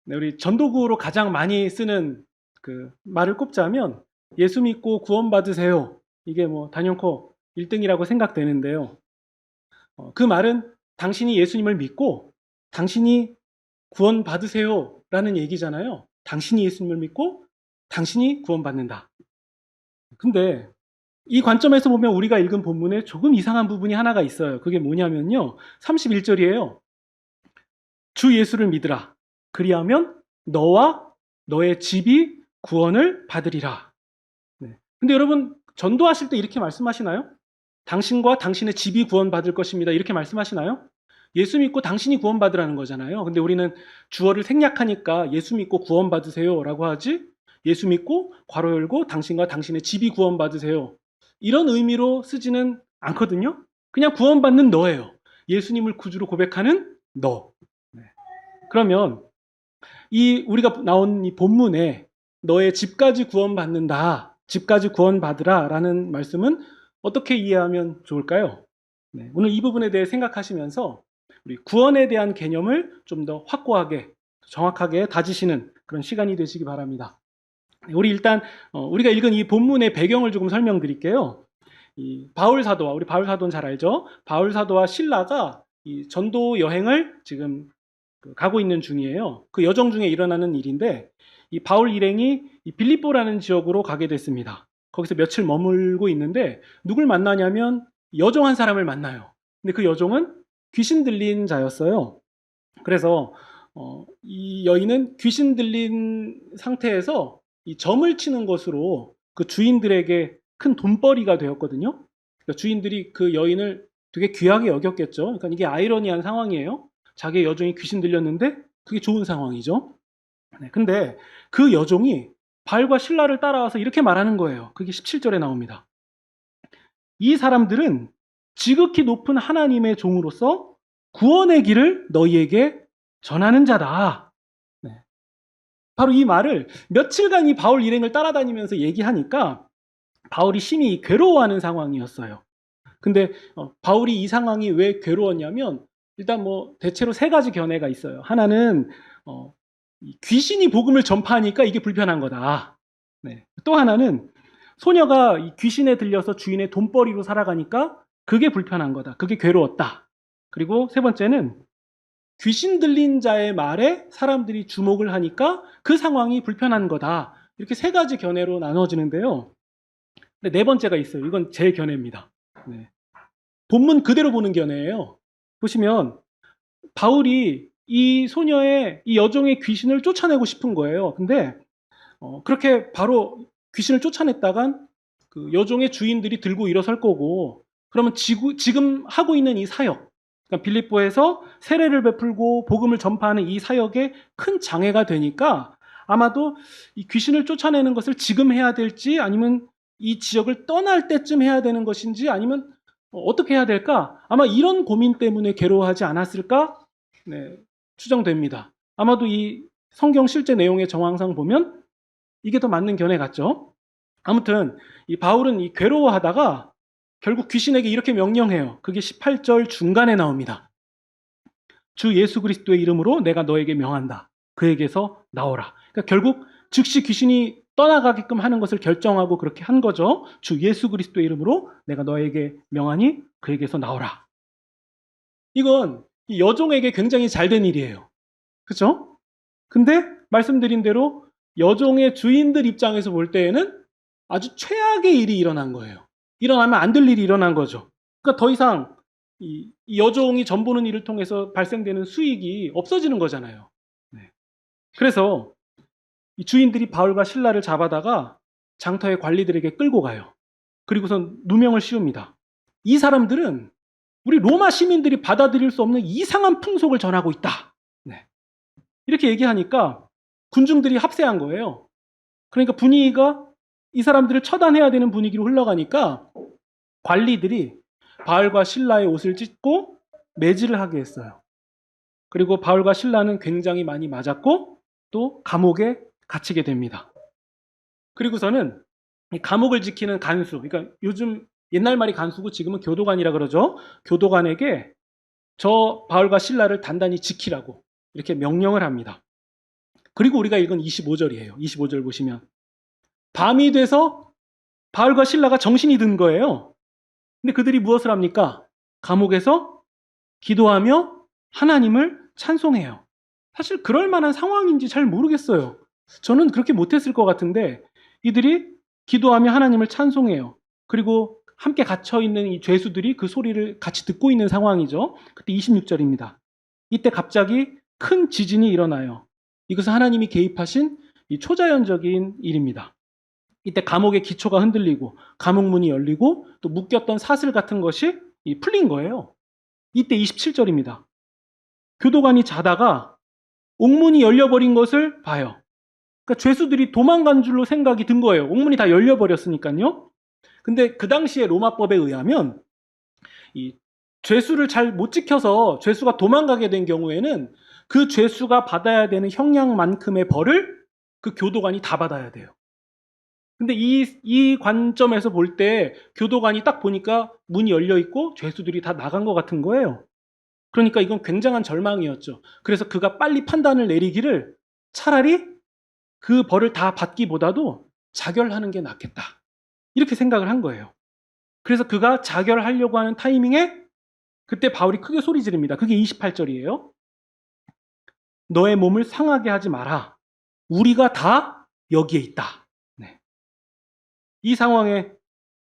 네, 우리 전도구로 가장 많이 쓰는 그 말을 꼽자면 예수 믿고 구원받으세요. 이게 뭐 단연코 1등이라고 생각되는데요. 그 말은 당신이 예수님을 믿고 당신이 구원받으세요 라는 얘기잖아요. 당신이 예수님을 믿고 당신이 구원받는다. 근데 이 관점에서 보면 우리가 읽은 본문에 조금 이상한 부분이 하나가 있어요. 그게 뭐냐면요. 31절이에요. 주 예수를 믿으라. 그리하면 너와 너의 집이 구원을 받으리라. 네. 근데 여러분, 전도하실 때 이렇게 말씀하시나요? 당신과 당신의 집이 구원받을 것입니다. 이렇게 말씀하시나요? 예수 믿고 당신이 구원받으라는 거잖아요. 근데 우리는 주어를 생략하니까 예수 믿고 구원받으세요 라고 하지, 예수 믿고 괄호 열고 당신과 당신의 집이 구원받으세요, 이런 의미로 쓰지는 않거든요. 그냥 구원받는 너예요. 예수님을 구주로 고백하는 너. 네. 그러면 이 우리가 나온 이 본문에 너의 집까지 구원받는다, 집까지 구원받으라 라는 말씀은 어떻게 이해하면 좋을까요? 네, 오늘 이 부분에 대해 생각하시면서 우리 구원에 대한 개념을 좀 더 확고하게, 정확하게 다지시는 그런 시간이 되시기 바랍니다. 우리 일단 우리가 읽은 이 본문의 배경을 조금 설명드릴게요. 이 바울 사도와, 우리 바울 사도는 잘 알죠? 바울 사도와 실라가 이 전도 여행을 지금 가고 있는 중이에요. 그 여정 중에 일어나는 일인데, 이 바울 일행이 이 빌립보라는 지역으로 가게 됐습니다. 거기서 며칠 머물고 있는데 누굴 만나냐면 여종 한 사람을 만나요. 근데 그 여종은 귀신 들린 자였어요. 그래서 이 여인은 귀신 들린 상태에서 이 점을 치는 것으로 그 주인들에게 큰 돈벌이가 되었거든요. 그러니까 주인들이 그 여인을 되게 귀하게 여겼겠죠. 그러니까 이게 아이러니한 상황이에요. 자기의 여종이 귀신 들렸는데 그게 좋은 상황이죠. 네, 근데 그 여종이 바울과 실라를 따라와서 이렇게 말하는 거예요. 그게 17절에 나옵니다. 이 사람들은 지극히 높은 하나님의 종으로서 구원의 길을 너희에게 전하는 자다. 네. 바로 이 말을 며칠간 이 바울 일행을 따라다니면서 얘기하니까 바울이 심히 괴로워하는 상황이었어요. 근데 바울이 이 상황이 왜 괴로웠냐면, 일단 뭐 대체로 세 가지 견해가 있어요. 하나는 귀신이 복음을 전파하니까 이게 불편한 거다. 네. 또 하나는 소녀가 이 귀신에 들려서 주인의 돈벌이로 살아가니까 그게 불편한 거다. 그게 괴로웠다. 그리고 세 번째는 귀신 들린 자의 말에 사람들이 주목을 하니까 그 상황이 불편한 거다. 이렇게 세 가지 견해로 나눠지는데요. 근데 네 번째가 있어요. 이건 제 견해입니다. 네. 본문 그대로 보는 견해예요. 보시면 바울이 이 소녀의, 이 여종의 귀신을 쫓아내고 싶은 거예요. 근데 그렇게 바로 귀신을 쫓아냈다간 그 여종의 주인들이 들고 일어설 거고, 그러면 지금 하고 있는 이 사역, 그러니까 빌립보에서 세례를 베풀고 복음을 전파하는 이 사역에 큰 장애가 되니까 아마도 이 귀신을 쫓아내는 것을 지금 해야 될지, 아니면 이 지역을 떠날 때쯤 해야 되는 것인지, 아니면 어떻게 해야 될까? 아마 이런 고민 때문에 괴로워하지 않았을까? 네, 추정됩니다. 아마도 이 성경 실제 내용의 정황상 보면 이게 더 맞는 견해 같죠? 아무튼 이 바울은 이 괴로워하다가 결국 귀신에게 이렇게 명령해요. 그게 18절 중간에 나옵니다. 주 예수 그리스도의 이름으로 내가 너에게 명한다. 그에게서 나오라. 그러니까 결국 즉시 귀신이 떠나가게끔 하는 것을 결정하고 그렇게 한 거죠. 주 예수 그리스도의 이름으로 내가 너에게 명하니 그에게서 나오라. 이건 이 여종에게 굉장히 잘된 일이에요. 그렇죠? 근데 말씀드린 대로 여종의 주인들 입장에서 볼 때에는 아주 최악의 일이 일어난 거예요. 일어나면 안 될 일이 일어난 거죠. 그러니까 더 이상 이 여종이 전보는 일을 통해서 발생되는 수익이 없어지는 거잖아요. 네. 그래서 이 주인들이 바울과 실라를 잡아다가 장터의 관리들에게 끌고 가요. 그리고선 누명을 씌웁니다. 이 사람들은 우리 로마 시민들이 받아들일 수 없는 이상한 풍속을 전하고 있다. 네. 이렇게 얘기하니까 군중들이 합세한 거예요. 그러니까 분위기가 이 사람들을 처단해야 되는 분위기로 흘러가니까 관리들이 바울과 실라의 옷을 찢고 매질을 하게 했어요. 그리고 바울과 실라는 굉장히 많이 맞았고 또 감옥에 갇히게 됩니다. 그리고서는 이 감옥을 지키는 간수, 그러니까 요즘 옛날 말이 간수고 지금은 교도관이라 그러죠. 교도관에게 저 바울과 실라를 단단히 지키라고 이렇게 명령을 합니다. 그리고 우리가 읽은 25절이에요. 25절 보시면 밤이 돼서 바울과 실라가 정신이 든 거예요. 근데 그들이 무엇을 합니까? 감옥에서 기도하며 하나님을 찬송해요. 사실 그럴 만한 상황인지 잘 모르겠어요. 저는 그렇게 못했을 것 같은데 이들이 기도하며 하나님을 찬송해요. 그리고 함께 갇혀있는 이 죄수들이 그 소리를 같이 듣고 있는 상황이죠. 그때 26절입니다. 이때 갑자기 큰 지진이 일어나요. 이것은 하나님이 개입하신 이 초자연적인 일입니다. 이때 감옥의 기초가 흔들리고 감옥 문이 열리고 또 묶였던 사슬 같은 것이 풀린 거예요. 이때 27절입니다. 교도관이 자다가 옥문이 열려버린 것을 봐요. 그러니까 죄수들이 도망간 줄로 생각이 든 거예요. 옥문이 다 열려버렸으니까요. 근데 그 당시에 로마법에 의하면 이 죄수를 잘 못 지켜서 죄수가 도망가게 된 경우에는 그 죄수가 받아야 되는 형량만큼의 벌을 그 교도관이 다 받아야 돼요. 근데 이 관점에서 볼 때 교도관이 딱 보니까 문이 열려 있고 죄수들이 다 나간 것 같은 거예요. 그러니까 이건 굉장한 절망이었죠. 그래서 그가 빨리 판단을 내리기를 차라리 그 벌을 다 받기보다도 자결하는 게 낫겠다. 이렇게 생각을 한 거예요. 그래서 그가 자결하려고 하는 타이밍에 그때 바울이 크게 소리 지릅니다. 그게 28절이에요. 너의 몸을 상하게 하지 마라. 우리가 다 여기에 있다. 네. 이 상황에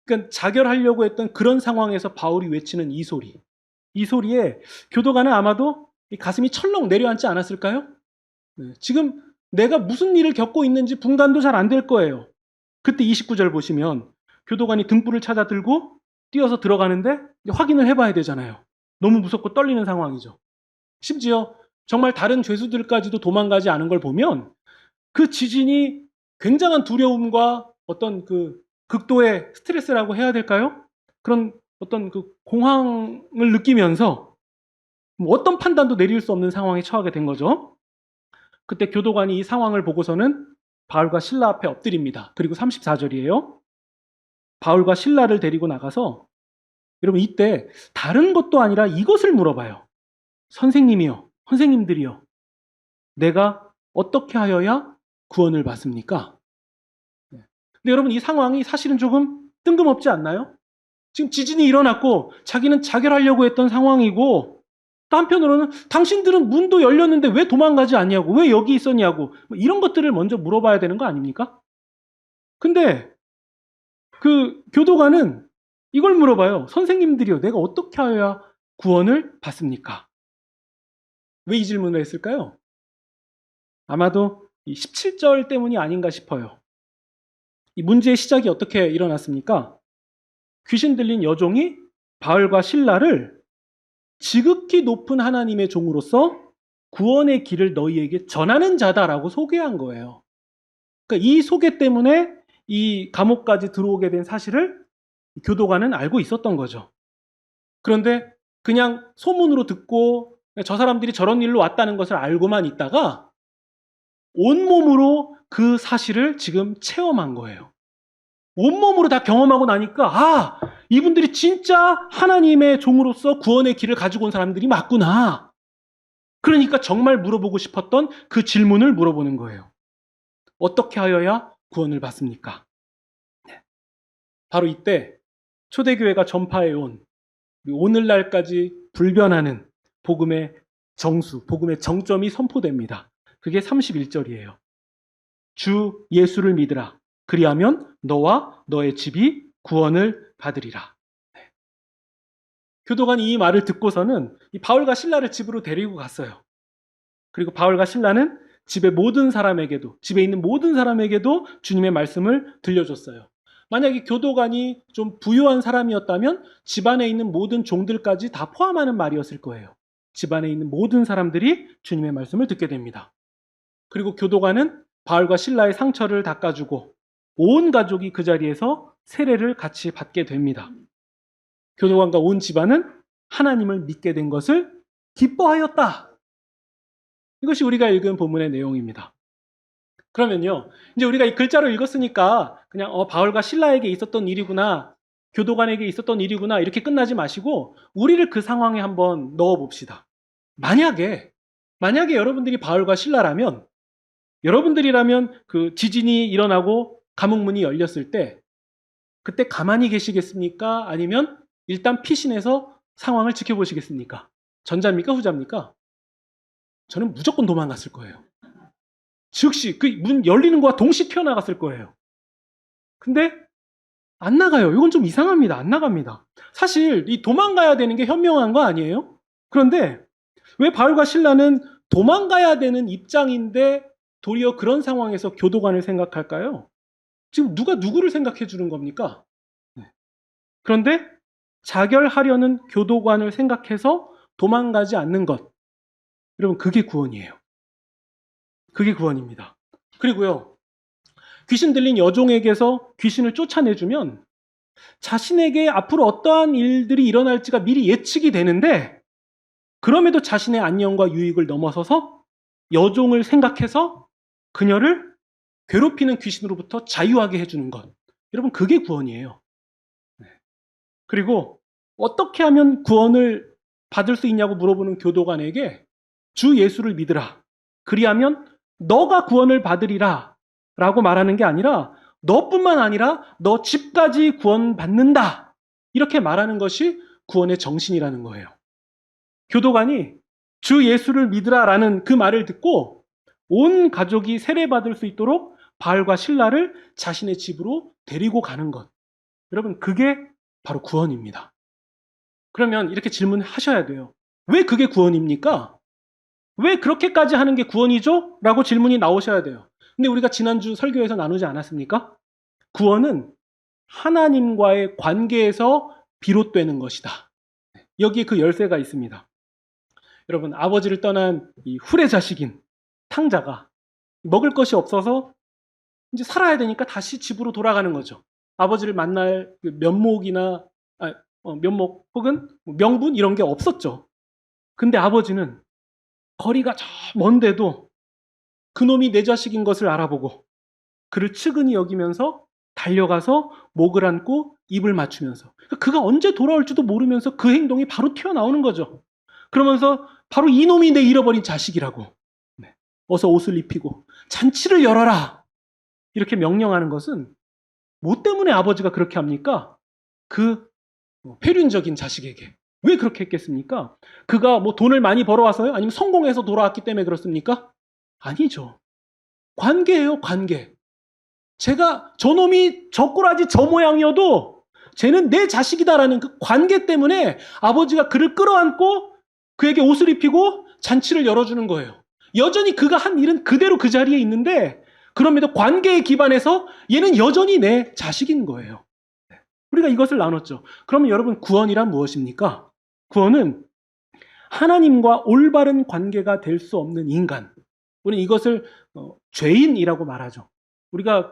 그러니까 자결하려고 했던 그런 상황에서 바울이 외치는 이 소리. 이 소리에 교도관은 아마도 가슴이 철렁 내려앉지 않았을까요? 네. 지금 내가 무슨 일을 겪고 있는지 분간도 잘 안 될 거예요. 그때 29절 보시면 교도관이 등불을 찾아 들고 뛰어서 들어가는데 확인을 해봐야 되잖아요. 너무 무섭고 떨리는 상황이죠. 심지어 정말 다른 죄수들까지도 도망가지 않은 걸 보면 그 지진이 굉장한 두려움과 어떤 그 극도의 스트레스라고 해야 될까요? 그런 어떤 그 공황을 느끼면서 어떤 판단도 내릴 수 없는 상황에 처하게 된 거죠. 그때 교도관이 이 상황을 보고서는 바울과 실라 앞에 엎드립니다. 그리고 34절이에요. 바울과 실라를 데리고 나가서 여러분 이때 다른 것도 아니라 이것을 물어봐요. 선생님이요, 선생님들이요. 내가 어떻게 하여야 구원을 받습니까? 근데 여러분 이 상황이 사실은 조금 뜬금없지 않나요? 지금 지진이 일어났고 자기는 자결하려고 했던 상황이고 또 한편으로는 당신들은 문도 열렸는데 왜 도망가지 않냐고 왜 여기 있었냐고 이런 것들을 먼저 물어봐야 되는 거 아닙니까? 근데 그 교도관은 이걸 물어봐요. 선생님들이요. 내가 어떻게 하여야 구원을 받습니까? 왜 이 질문을 했을까요? 아마도 이 17절 때문이 아닌가 싶어요. 이 문제의 시작이 어떻게 일어났습니까? 귀신 들린 여종이 바울과 실라를 지극히 높은 하나님의 종으로서 구원의 길을 너희에게 전하는 자다라고 소개한 거예요. 그러니까 이 소개 때문에 이 감옥까지 들어오게 된 사실을 교도관은 알고 있었던 거죠. 그런데 그냥 소문으로 듣고 저 사람들이 저런 일로 왔다는 것을 알고만 있다가 온몸으로 그 사실을 지금 체험한 거예요. 온몸으로 다 경험하고 나니까 아, 이분들이 진짜 하나님의 종으로서 구원의 길을 가지고 온 사람들이 맞구나. 그러니까 정말 물어보고 싶었던 그 질문을 물어보는 거예요. 어떻게 하여야 구원을 받습니까? 바로 이때 초대교회가 전파해온 오늘날까지 불변하는 복음의 정수, 복음의 정점이 선포됩니다. 그게 31절이에요. 주 예수를 믿으라. 그리하면 너와 너의 집이 구원을 받으리라. 네. 교도관이 이 말을 듣고서는 이 바울과 실라를 집으로 데리고 갔어요. 그리고 바울과 실라는 집에 있는 모든 사람에게도 주님의 말씀을 들려줬어요. 만약에 교도관이 좀 부유한 사람이었다면 집안에 있는 모든 종들까지 다 포함하는 말이었을 거예요. 집안에 있는 모든 사람들이 주님의 말씀을 듣게 됩니다. 그리고 교도관은 바울과 실라의 상처를 닦아주고 온 가족이 그 자리에서 세례를 같이 받게 됩니다. 교도관과 온 집안은 하나님을 믿게 된 것을 기뻐하였다. 이것이 우리가 읽은 본문의 내용입니다. 그러면요, 이제 우리가 이 글자로 읽었으니까 그냥 바울과 실라에게 있었던 일이구나, 교도관에게 있었던 일이구나 이렇게 끝나지 마시고 우리를 그 상황에 한번 넣어 봅시다. 만약에 여러분들이 바울과 실라라면 여러분들이라면 그 지진이 일어나고 감옥문이 열렸을 때 그때 가만히 계시겠습니까? 아니면 일단 피신해서 상황을 지켜보시겠습니까? 전자입니까? 후자입니까? 저는 무조건 도망갔을 거예요. 즉시 그 문 열리는 거와 동시에 튀어나갔을 거예요. 근데 안 나가요. 이건 좀 이상합니다. 안 나갑니다. 사실 이 도망가야 되는 게 현명한 거 아니에요? 그런데 왜 바울과 실라는 도망가야 되는 입장인데 도리어 그런 상황에서 교도관을 생각할까요? 지금 누가 누구를 생각해 주는 겁니까? 그런데 자결하려는 교도관을 생각해서 도망가지 않는 것. 여러분, 그게 구원이에요. 그게 구원입니다. 그리고요, 귀신 들린 여종에게서 귀신을 쫓아내주면 자신에게 앞으로 어떠한 일들이 일어날지가 미리 예측이 되는데 그럼에도 자신의 안녕과 유익을 넘어서서 여종을 생각해서 그녀를 괴롭히는 귀신으로부터 자유하게 해주는 것. 여러분, 그게 구원이에요. 그리고 어떻게 하면 구원을 받을 수 있냐고 물어보는 교도관에게 주 예수를 믿으라. 그리하면 너가 구원을 받으리라 라고 말하는 게 아니라 너뿐만 아니라 너 집까지 구원받는다. 이렇게 말하는 것이 구원의 정신이라는 거예요. 교도관이 주 예수를 믿으라라는 그 말을 듣고 온 가족이 세례받을 수 있도록 바울과 실라를 자신의 집으로 데리고 가는 것. 여러분, 그게 바로 구원입니다. 그러면 이렇게 질문하셔야 돼요. 왜 그게 구원입니까? 왜 그렇게까지 하는 게 구원이죠? 라고 질문이 나오셔야 돼요. 근데 우리가 지난주 설교에서 나누지 않았습니까? 구원은 하나님과의 관계에서 비롯되는 것이다. 여기에 그 열쇠가 있습니다. 여러분, 아버지를 떠난 이 훌의 자식인 탕자가 먹을 것이 없어서 이제 살아야 되니까 다시 집으로 돌아가는 거죠. 아버지를 만날 면목이나 면목 혹은 명분 이런 게 없었죠. 근데 아버지는 거리가 저 먼데도 그놈이 내 자식인 것을 알아보고 그를 측은히 여기면서 달려가서 목을 안고 입을 맞추면서 그가 언제 돌아올지도 모르면서 그 행동이 바로 튀어나오는 거죠. 그러면서 바로 이놈이 내 잃어버린 자식이라고. 네. 어서 옷을 입히고 잔치를 열어라. 이렇게 명령하는 것은 뭐 때문에 아버지가 그렇게 합니까? 그 회륜적인 자식에게. 왜 그렇게 했겠습니까? 그가 뭐 돈을 많이 벌어와서요? 아니면 성공해서 돌아왔기 때문에 그렇습니까? 아니죠. 관계예요, 관계. 제가 저놈이 저 꼬라지 저 모양이어도 쟤는 내 자식이다라는 그 관계 때문에 아버지가 그를 끌어안고 그에게 옷을 입히고 잔치를 열어주는 거예요. 여전히 그가 한 일은 그대로 그 자리에 있는데 그럼에도 관계에 기반해서 얘는 여전히 내 자식인 거예요. 우리가 이것을 나눴죠. 그러면 여러분, 구원이란 무엇입니까? 구원은 하나님과 올바른 관계가 될 수 없는 인간. 우리는 이것을 죄인이라고 말하죠. 우리가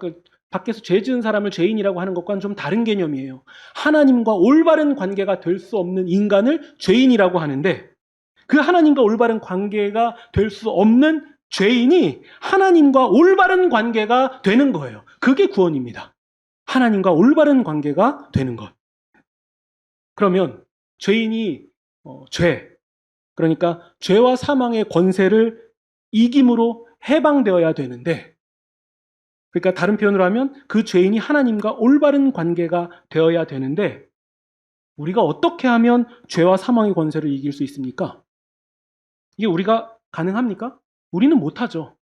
밖에서 죄 지은 사람을 죄인이라고 하는 것과는 좀 다른 개념이에요. 하나님과 올바른 관계가 될 수 없는 인간을 죄인이라고 하는데 그 하나님과 올바른 관계가 될 수 없는 죄인이 하나님과 올바른 관계가 되는 거예요. 그게 구원입니다. 하나님과 올바른 관계가 되는 것. 그러면 죄인이 그러니까 죄와 사망의 권세를 이김으로 해방되어야 되는데, 그러니까 다른 표현으로 하면 그 죄인이 하나님과 올바른 관계가 되어야 되는데 우리가 어떻게 하면 죄와 사망의 권세를 이길 수 있습니까? 이게 우리가 가능합니까? 우리는 못하죠.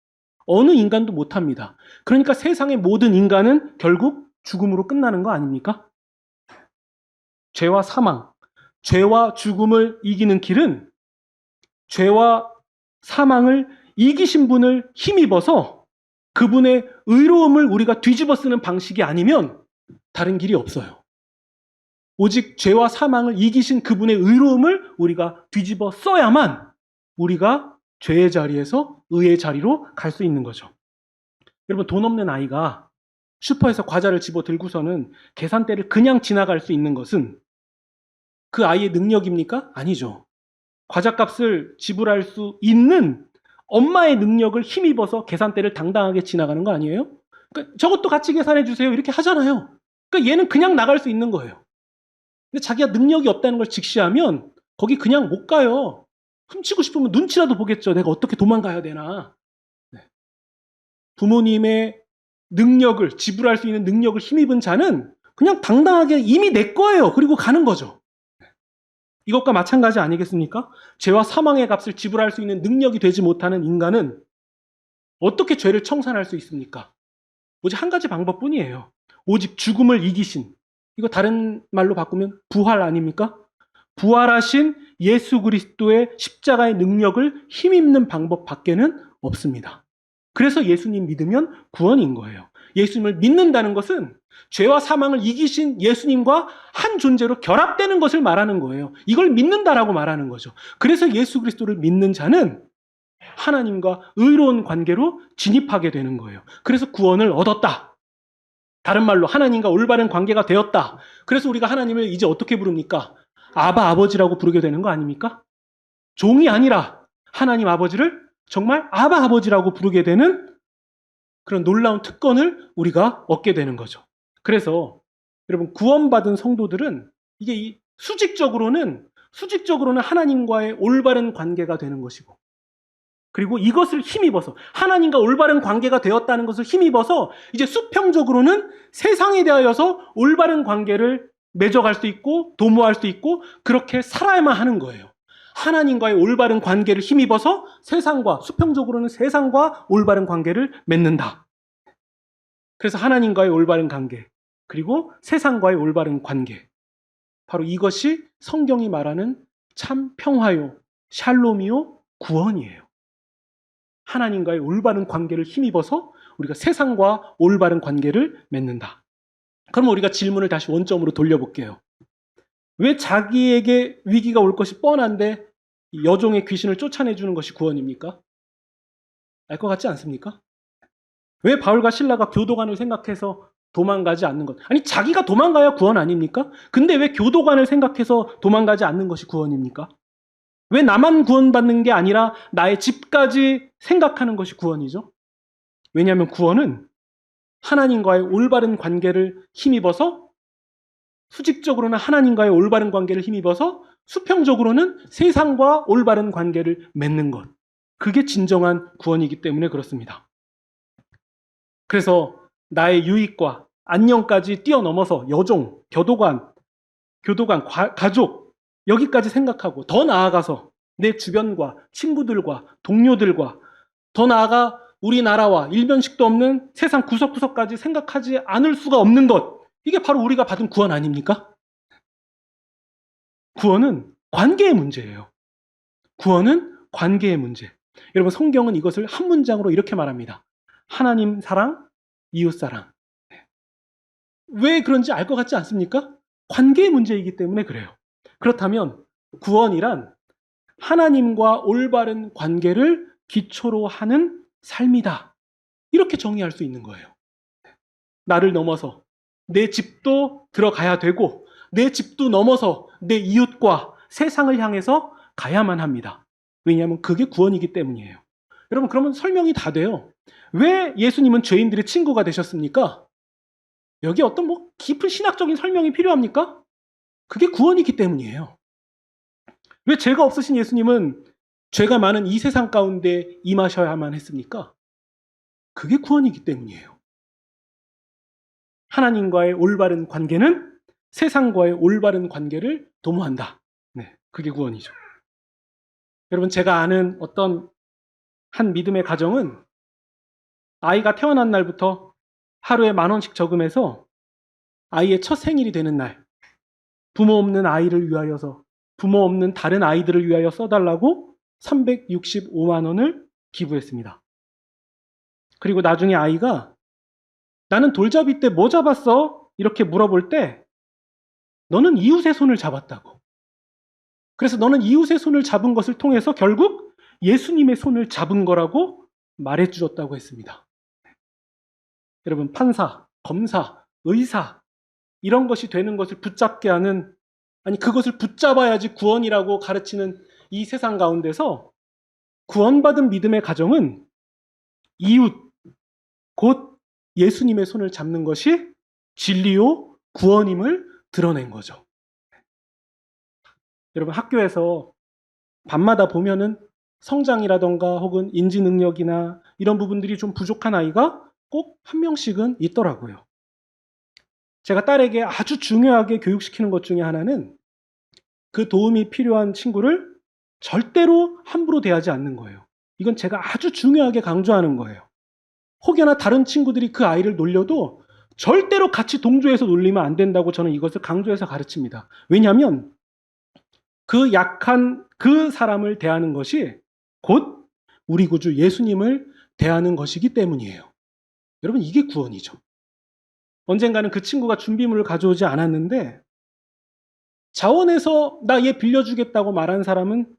어느 인간도 못합니다. 그러니까 세상의 모든 인간은 결국 죽음으로 끝나는 거 아닙니까? 죄와 사망, 죄와 죽음을 이기는 길은 죄와 사망을 이기신 분을 힘입어서 그분의 의로움을 우리가 뒤집어 쓰는 방식이 아니면 다른 길이 없어요. 오직 죄와 사망을 이기신 그분의 의로움을 우리가 뒤집어 써야만 우리가 죄의 자리에서 의의 자리로 갈 수 있는 거죠. 여러분, 돈 없는 아이가 슈퍼에서 과자를 집어 들고서는 계산대를 그냥 지나갈 수 있는 것은 그 아이의 능력입니까? 아니죠. 과자값을 지불할 수 있는 엄마의 능력을 힘입어서 계산대를 당당하게 지나가는 거 아니에요? 그러니까 저것도 같이 계산해 주세요. 이렇게 하잖아요. 그러니까 얘는 그냥 나갈 수 있는 거예요. 근데 자기가 능력이 없다는 걸 직시하면 거기 그냥 못 가요. 훔치고 싶으면 눈치라도 보겠죠. 내가 어떻게 도망가야 되나. 네. 부모님의 능력을, 지불할 수 있는 능력을 힘입은 자는 그냥 당당하게 이미 내 거예요. 그리고 가는 거죠. 이것과 마찬가지 아니겠습니까? 죄와 사망의 값을 지불할 수 있는 능력이 되지 못하는 인간은 어떻게 죄를 청산할 수 있습니까? 오직 한 가지 방법뿐이에요. 오직 죽음을 이기신, 이거 다른 말로 바꾸면 부활 아닙니까? 부활하신 예수 그리스도의 십자가의 능력을 힘입는 방법밖에는 없습니다. 그래서 예수님 믿으면 구원인 거예요. 예수님을 믿는다는 것은 죄와 사망을 이기신 예수님과 한 존재로 결합되는 것을 말하는 거예요. 이걸 믿는다라고 말하는 거죠. 그래서 예수 그리스도를 믿는 자는 하나님과 의로운 관계로 진입하게 되는 거예요. 그래서 구원을 얻었다. 다른 말로 하나님과 올바른 관계가 되었다. 그래서 우리가 하나님을 이제 어떻게 부릅니까? 아바 아버지라고 부르게 되는 거 아닙니까? 종이 아니라 하나님 아버지를 정말 아바 아버지라고 부르게 되는 그런 놀라운 특권을 우리가 얻게 되는 거죠. 그래서 여러분 구원받은 성도들은 이게 수직적으로는 하나님과의 올바른 관계가 되는 것이고, 그리고 이것을 힘입어서 하나님과 올바른 관계가 되었다는 것을 힘입어서 이제 수평적으로는 세상에 대하여서 올바른 관계를 맺어갈 수 있고 도모할 수 있고 그렇게 살아야만 하는 거예요. 하나님과의 올바른 관계를 힘입어서 수평적으로는 세상과 올바른 관계를 맺는다. 그래서 하나님과의 올바른 관계, 그리고 세상과의 올바른 관계, 바로 이것이 성경이 말하는 참 평화요, 샬롬이요, 구원이에요. 하나님과의 올바른 관계를 힘입어서 우리가 세상과 올바른 관계를 맺는다. 그럼 우리가 질문을 다시 원점으로 돌려볼게요. 왜 자기에게 위기가 올 것이 뻔한데 여종의 귀신을 쫓아내주는 것이 구원입니까? 알 것 같지 않습니까? 왜 바울과 실라가 교도관을 생각해서 도망가지 않는 것? 아니, 자기가 도망가야 구원 아닙니까? 근데 왜 교도관을 생각해서 도망가지 않는 것이 구원입니까? 왜 나만 구원받는 게 아니라 나의 집까지 생각하는 것이 구원이죠? 왜냐하면 구원은 하나님과의 올바른 관계를 힘입어서, 수직적으로는 하나님과의 올바른 관계를 힘입어서 수평적으로는 세상과 올바른 관계를 맺는 것. 그게 진정한 구원이기 때문에 그렇습니다. 그래서 나의 유익과 안녕까지 뛰어넘어서 여종, 교도관, 가족, 여기까지 생각하고 더 나아가서 내 주변과 친구들과 동료들과 더 나아가 우리나라와 일면식도 없는 세상 구석구석까지 생각하지 않을 수가 없는 것. 이게 바로 우리가 받은 구원 아닙니까? 구원은 관계의 문제예요. 구원은 관계의 문제. 여러분, 성경은 이것을 한 문장으로 이렇게 말합니다. 하나님 사랑, 이웃 사랑. 왜 그런지 알 것 같지 않습니까? 관계의 문제이기 때문에 그래요. 그렇다면 구원이란 하나님과 올바른 관계를 기초로 하는 삶이다. 이렇게 정의할 수 있는 거예요. 나를 넘어서 내 집도 들어가야 되고, 내 집도 넘어서 내 이웃과 세상을 향해서 가야만 합니다. 왜냐하면 그게 구원이기 때문이에요. 여러분, 그러면 설명이 다 돼요. 왜 예수님은 죄인들의 친구가 되셨습니까? 여기 어떤 깊은 신학적인 설명이 필요합니까? 그게 구원이기 때문이에요. 왜 죄가 없으신 예수님은 죄가 많은 이 세상 가운데 임하셔야만 했습니까? 그게 구원이기 때문이에요. 하나님과의 올바른 관계는 세상과의 올바른 관계를 도모한다. 네, 그게 구원이죠. 여러분, 제가 아는 어떤 한 믿음의 가정은 아이가 태어난 날부터 하루에 10,000원씩 저금해서 아이의 첫 생일이 되는 날, 부모 없는 아이를 위하여서, 부모 없는 다른 아이들을 위하여 써달라고 365만 원을 기부했습니다. 그리고 나중에 아이가 나는 돌잡이 때 뭐 잡았어? 이렇게 물어볼 때 너는 이웃의 손을 잡았다고. 그래서 너는 이웃의 손을 잡은 것을 통해서 결국 예수님의 손을 잡은 거라고 말해주었다고 했습니다. 여러분, 판사, 검사, 의사 이런 것이 되는 것을 붙잡게 하는, 아니 그것을 붙잡아야지 구원이라고 가르치는 이 세상 가운데서 구원받은 믿음의 가정은 이웃, 곧 예수님의 손을 잡는 것이 진리요 구원임을 드러낸 거죠. 여러분, 학교에서 밤마다 보면은 성장이라던가 혹은 인지 능력이나 이런 부분들이 좀 부족한 아이가 꼭 한 명씩은 있더라고요. 제가 딸에게 아주 중요하게 교육시키는 것 중에 하나는 그 도움이 필요한 친구를 절대로 함부로 대하지 않는 거예요. 이건 제가 아주 중요하게 강조하는 거예요. 혹여나 다른 친구들이 그 아이를 놀려도 절대로 같이 동조해서 놀리면 안 된다고 저는 이것을 강조해서 가르칩니다. 왜냐하면 그 약한 그 사람을 대하는 것이 곧 우리 구주 예수님을 대하는 것이기 때문이에요. 여러분, 이게 구원이죠. 언젠가는 그 친구가 준비물을 가져오지 않았는데 자원에서 나 얘 빌려주겠다고 말한 사람은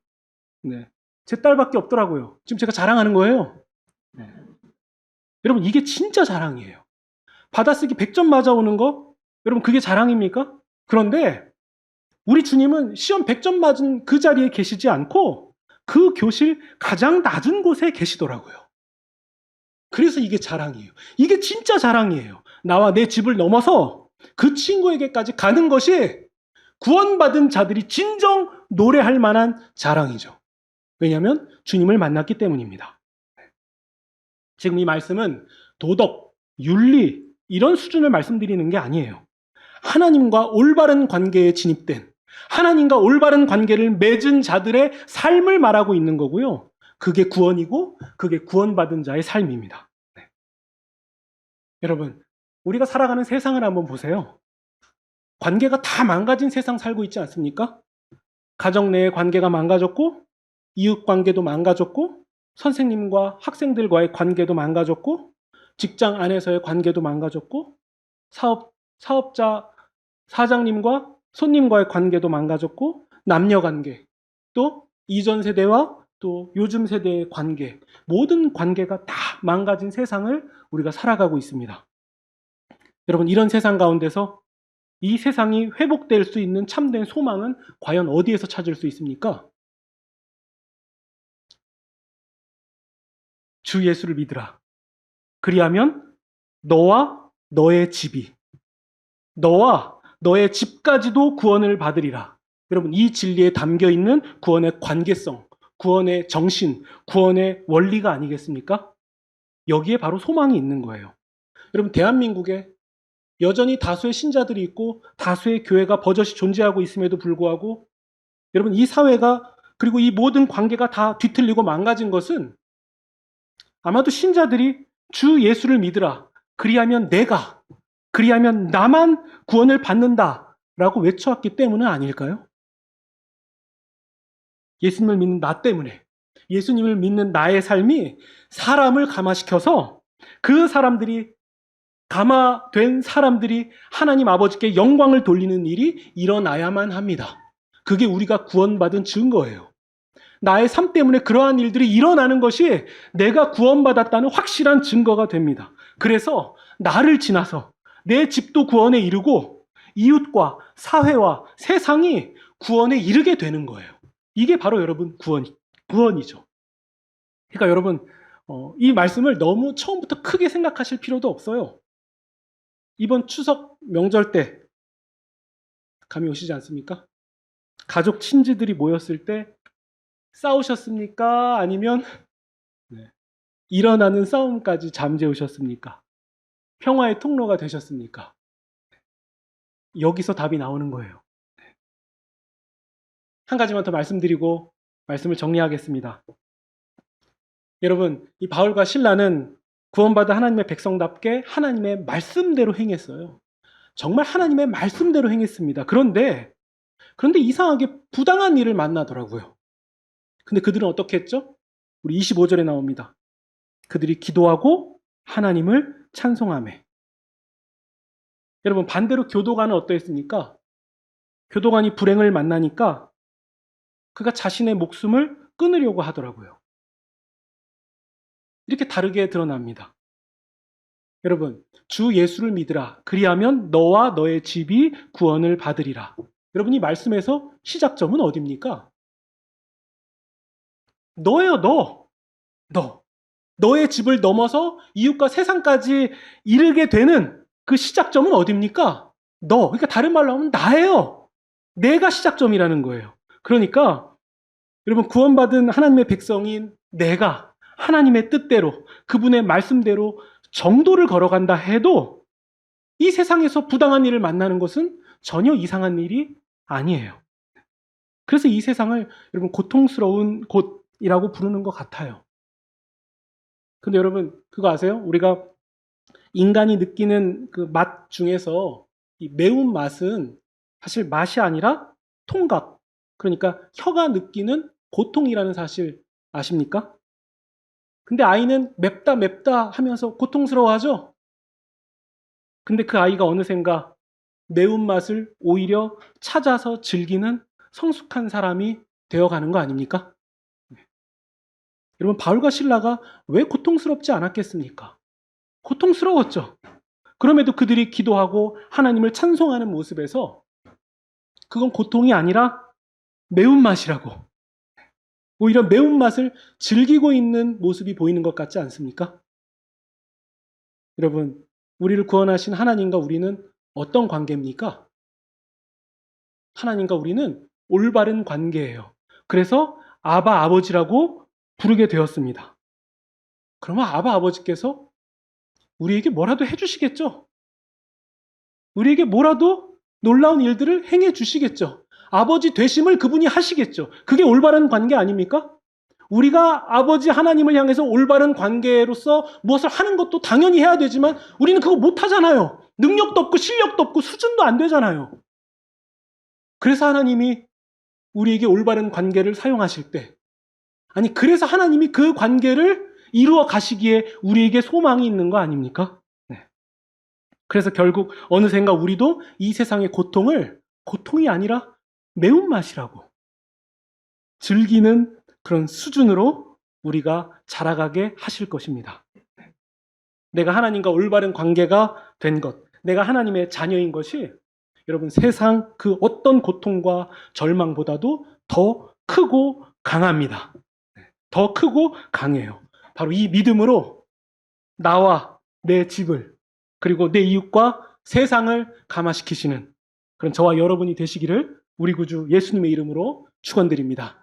제 딸밖에 없더라고요. 지금 제가 자랑하는 거예요. 여러분, 이게 진짜 자랑이에요. 받아쓰기 100점 맞아오는 거, 여러분, 그게 자랑입니까? 그런데 우리 주님은 시험 100점 맞은 그 자리에 계시지 않고 그 교실 가장 낮은 곳에 계시더라고요. 그래서 이게 자랑이에요. 이게 진짜 자랑이에요. 나와 내 집을 넘어서 그 친구에게까지 가는 것이 구원받은 자들이 진정 노래할 만한 자랑이죠. 왜냐하면 주님을 만났기 때문입니다. 지금 이 말씀은 도덕, 윤리 이런 수준을 말씀드리는 게 아니에요. 하나님과 올바른 관계에 진입된, 하나님과 올바른 관계를 맺은 자들의 삶을 말하고 있는 거고요. 그게 구원이고 그게 구원받은 자의 삶입니다. 여러분, 우리가 살아가는 세상을 한번 보세요. 관계가 다 망가진 세상 살고 있지 않습니까? 가정 내의 관계가 망가졌고, 이웃 관계도 망가졌고, 선생님과 학생들과의 관계도 망가졌고, 직장 안에서의 관계도 망가졌고, 사업자 사장님과 손님과의 관계도 망가졌고, 남녀 관계, 또 이전 세대와 또 요즘 세대의 관계, 모든 관계가 다 망가진 세상을 우리가 살아가고 있습니다. 여러분, 이런 세상 가운데서 이 세상이 회복될 수 있는 참된 소망은 과연 어디에서 찾을 수 있습니까? 주 예수를 믿으라. 그리하면 너와 너의 집이, 너와 너의 집까지도 구원을 받으리라. 여러분, 이 진리에 담겨 있는 구원의 관계성, 구원의 정신, 구원의 원리가 아니겠습니까? 여기에 바로 소망이 있는 거예요. 여러분, 대한민국에 여전히 다수의 신자들이 있고 다수의 교회가 버젓이 존재하고 있음에도 불구하고 여러분, 이 사회가 그리고 이 모든 관계가 다 뒤틀리고 망가진 것은 아마도 신자들이 주 예수를 믿으라. 그리하면 나만 구원을 받는다라고 외쳐왔기 때문은 아닐까요? 예수님을 믿는 나 때문에, 예수님을 믿는 나의 삶이 사람을 감화시켜서 그 사람들이, 감화된 사람들이 하나님 아버지께 영광을 돌리는 일이 일어나야만 합니다. 그게 우리가 구원받은 증거예요. 나의 삶 때문에 그러한 일들이 일어나는 것이 내가 구원받았다는 확실한 증거가 됩니다. 그래서 나를 지나서 내 집도 구원에 이르고 이웃과 사회와 세상이 구원에 이르게 되는 거예요. 이게 바로 여러분 구원이죠. 그러니까 여러분, 이 말씀을 너무 처음부터 크게 생각하실 필요도 없어요. 이번 추석 명절 때 감이 오시지 않습니까? 가족 친지들이 모였을 때 싸우셨습니까? 아니면 일어나는 싸움까지 잠재우셨습니까? 평화의 통로가 되셨습니까? 여기서 답이 나오는 거예요. 한 가지만 더 말씀드리고 말씀을 정리하겠습니다. 여러분, 이 바울과 실라는 구원받은 하나님의 백성답게 하나님의 말씀대로 행했어요. 정말 하나님의 말씀대로 행했습니다. 그런데 이상하게 부당한 일을 만나더라고요. 근데 그들은 어떻게 했죠? 우리 25절에 나옵니다. 그들이 기도하고 하나님을 찬송하며. 여러분, 반대로 교도관은 어떠했습니까? 교도관이 불행을 만나니까 그가 자신의 목숨을 끊으려고 하더라고요. 이렇게 다르게 드러납니다. 여러분, 주 예수를 믿으라. 그리하면 너와 너의 집이 구원을 받으리라. 여러분, 이 말씀에서 시작점은 어디입니까? 너예요, 너. 너의 집을 넘어서 이웃과 세상까지 이르게 되는 그 시작점은 어디입니까? 그러니까 다른 말로 하면 나예요. 내가 시작점이라는 거예요. 그러니까 여러분, 구원받은 하나님의 백성인 내가 하나님의 뜻대로, 그분의 말씀대로 정도를 걸어간다 해도 이 세상에서 부당한 일을 만나는 것은 전혀 이상한 일이 아니에요. 그래서 이 세상을 여러분 고통스러운 곳이라고 부르는 것 같아요. 근데 여러분 그거 아세요? 우리가 인간이 느끼는 그 맛 중에서 이 매운맛은 사실 맛이 아니라 통각, 그러니까 혀가 느끼는 고통이라는 사실 아십니까? 근데 아이는 맵다 맵다 하면서 고통스러워하죠? 근데 그 아이가 어느샌가 매운맛을 오히려 찾아서 즐기는 성숙한 사람이 되어가는 거 아닙니까? 여러분, 바울과 실라가 왜 고통스럽지 않았겠습니까? 고통스러웠죠. 그럼에도 그들이 기도하고 하나님을 찬송하는 모습에서 그건 고통이 아니라 매운맛이라고, 오히려 매운맛을 즐기고 있는 모습이 보이는 것 같지 않습니까? 여러분, 우리를 구원하신 하나님과 우리는 어떤 관계입니까? 하나님과 우리는 올바른 관계예요. 그래서 아바 아버지라고 부르게 되었습니다. 그러면 아바 아버지께서 우리에게 뭐라도 해주시겠죠? 우리에게 뭐라도 놀라운 일들을 행해 주시겠죠? 아버지 되심을 그분이 하시겠죠? 그게 올바른 관계 아닙니까? 우리가 아버지 하나님을 향해서 올바른 관계로서 무엇을 하는 것도 당연히 해야 되지만 우리는 그거 못 하잖아요. 능력도 없고 실력도 없고 수준도 안 되잖아요. 그래서 하나님이 우리에게 올바른 관계를 사용하실 때, 아니 그래서 하나님이 그 관계를 이루어 가시기에 우리에게 소망이 있는 거 아닙니까? 네. 그래서 결국 어느샌가 우리도 이 세상의 고통을 고통이 아니라 매운맛이라고 즐기는 그런 수준으로 우리가 자라가게 하실 것입니다. 내가 하나님과 올바른 관계가 된 것, 내가 하나님의 자녀인 것이 여러분 세상 그 어떤 고통과 절망보다도 더 크고 강합니다. 더 크고 강해요. 바로 이 믿음으로 나와 내 집을 그리고 내 이웃과 세상을 감화시키시는 그런 저와 여러분이 되시기를 우리 구주 예수님의 이름으로 축원드립니다.